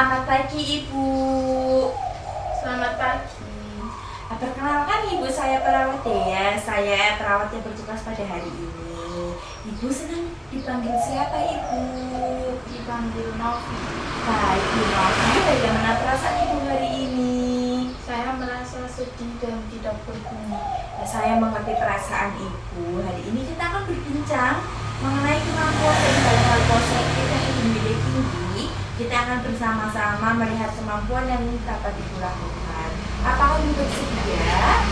Selamat pagi Ibu. Selamat pagi. Perkenalkan Ibu, saya perawat ya. Saya perawat yang bertugas pada hari ini. Ibu senang dipanggil siapa Ibu? Dipanggil Novi. Baik Bu Novi, bagaimana perasaan Ibu hari ini? Saya merasa sedih dan tidak berguna. Saya mengerti perasaan Ibu. Hari ini kita akan berbincang mengenai kemampuan dan hal-hal positif yang Ibu miliki. Kita akan bersama-sama melihat kemampuan yang dapat Ibu lakukan. Apakah Ibu bersedia?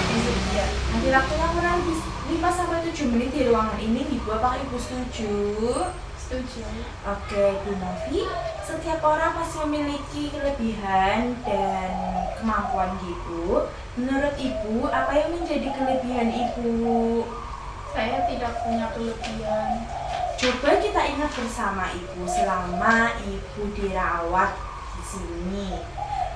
Bersedia. Nanti waktunya kurang lebih 5-7 menit di ruangan ini, Ibu. Apakah Ibu setuju? Setuju. Oke, Bu Novi. Setiap orang pasti memiliki kelebihan dan kemampuan Ibu. Menurut Ibu, apa yang menjadi kelebihan Ibu? Saya tidak punya kelebihan. Coba kita ingat bersama Ibu, selama Ibu dirawat di sini,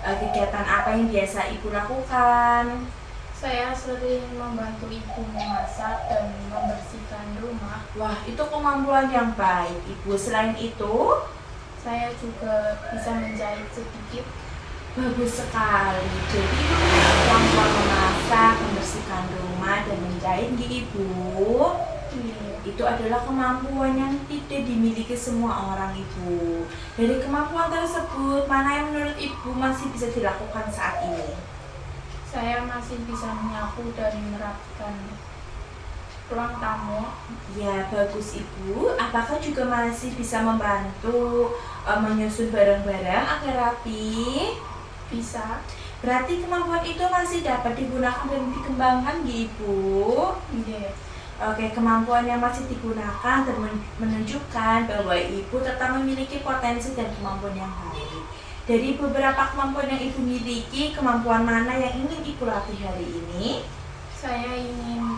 kegiatan apa yang biasa Ibu lakukan? Saya sering membantu ibu memasak dan membersihkan rumah. Wah, itu kemampuan yang baik Ibu. Selain itu, Saya juga bisa menjahit sedikit. bagus sekali. Jadi Ibu punya kemampuan memasak, membersihkan rumah, dan menjahit Ibu. Itu adalah kemampuan yang tidak dimiliki semua orang Ibu. Dari kemampuan tersebut, mana yang menurut Ibu masih bisa dilakukan saat ini? Saya masih bisa menyapu dan merapikan ruang tamu. Ya, bagus Ibu. Apakah juga masih bisa membantu menyusun barang-barang agar rapi? Bisa. Berarti kemampuan itu masih dapat digunakan dan dikembangkan Ibu. Iya. Oke, kemampuan yang masih digunakan dan menunjukkan bahwa Ibu tetap memiliki potensi dan kemampuan yang baik. Dari beberapa kemampuan yang Ibu miliki, kemampuan mana yang ingin Ibu latih hari ini? Saya ingin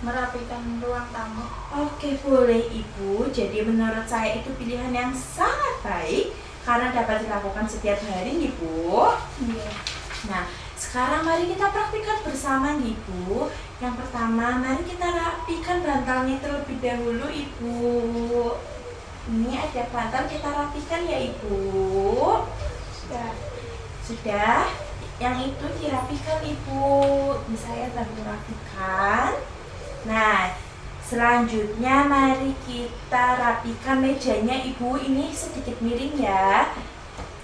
merapikan ruang tamu. Oke, boleh Ibu. Jadi menurut saya itu pilihan yang sangat baik karena dapat dilakukan setiap hari Ibu. Iya. Nah, sekarang mari kita praktikkan bersama Ibu. Yang pertama, mari kita rapikan bantalnya terlebih dahulu Ibu. Ini ada bantal, kita rapikan ya Ibu. Sudah. Yang itu dirapikan Ibu. Ini saya bantu rapikan. Nah, selanjutnya mari kita rapikan mejanya Ibu. Ini sedikit miring ya.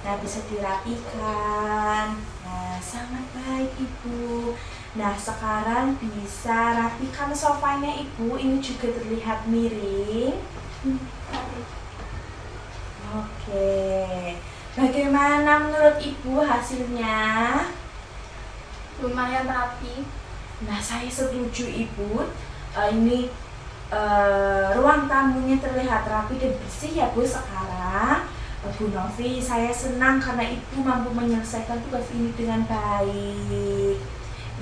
Nah, bisa dirapikan. Nah, sangat baik Ibu. Nah, sekarang bisa rapikan sofanya Ibu. Ini juga terlihat miring. Oke. Bagaimana menurut Ibu hasilnya? Lumayan rapi. Nah, saya setuju Ibu. Ini ruang tamunya terlihat rapi dan bersih ya Bu sekarang. Bu Novi, saya senang karena Ibu mampu menyelesaikan tugas ini dengan baik.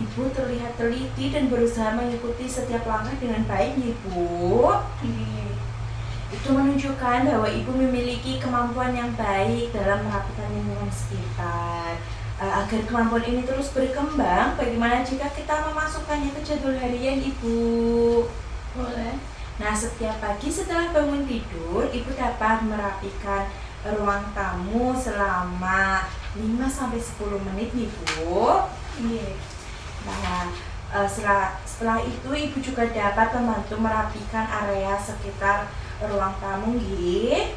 Ibu terlihat teliti dan berusaha mengikuti setiap langkah dengan baik Ibu. Itu menunjukkan bahwa Ibu memiliki kemampuan yang baik dalam merapikan lingkungan sekitar. Agar kemampuan ini terus berkembang, bagaimana jika kita memasukkannya ke jadwal harian Ibu? Boleh. Nah, setiap pagi setelah bangun tidur, Ibu dapat merapikan ruang tamu selama 5-10 menit Ibu. Iya. Nah, setelah itu Ibu juga dapat membantu merapikan area sekitar ruang tamu nggih.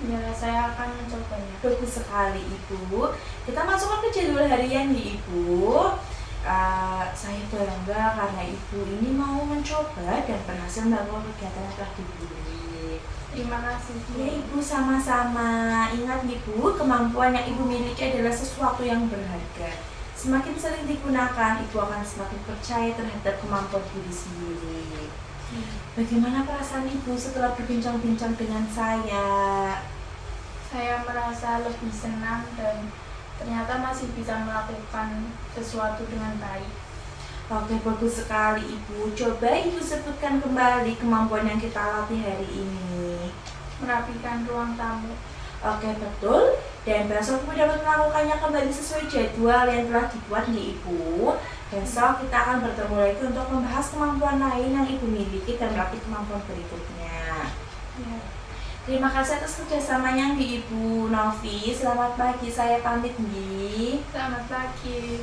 Ya, saya akan mencobanya. Bagus sekali Ibu. Kita masukkan ke jadwal harian nih Ibu. Saya bangga karena Ibu ini mau mencoba dan berhasil melakukan kegiatan yang telah dipilih. Terima kasih. Ya Ibu, sama-sama. Ingat Ibu, kemampuan yang Ibu miliki adalah sesuatu yang berharga. Semakin sering digunakan, Ibu akan semakin percaya terhadap kemampuan diri sendiri. Bagaimana perasaan Ibu setelah berbincang-bincang dengan saya? Saya merasa lebih senang dan ternyata masih bisa melakukan sesuatu dengan baik. Oke, bagus sekali Ibu. Coba Ibu sebutkan kembali kemampuan yang kita latih hari ini. Merapikan ruang tamu. Oke, betul. Dan besok Ibu dapat melakukannya kembali sesuai jadwal yang telah dibuat nih Ibu. Besok kita akan bertemu lagi untuk membahas kemampuan lain yang Ibu miliki dan melatih kemampuan berikutnya. Ya. Terima kasih atas kerjasamanya di Ibu Novi. Selamat pagi, saya pamit nih. Selamat pagi.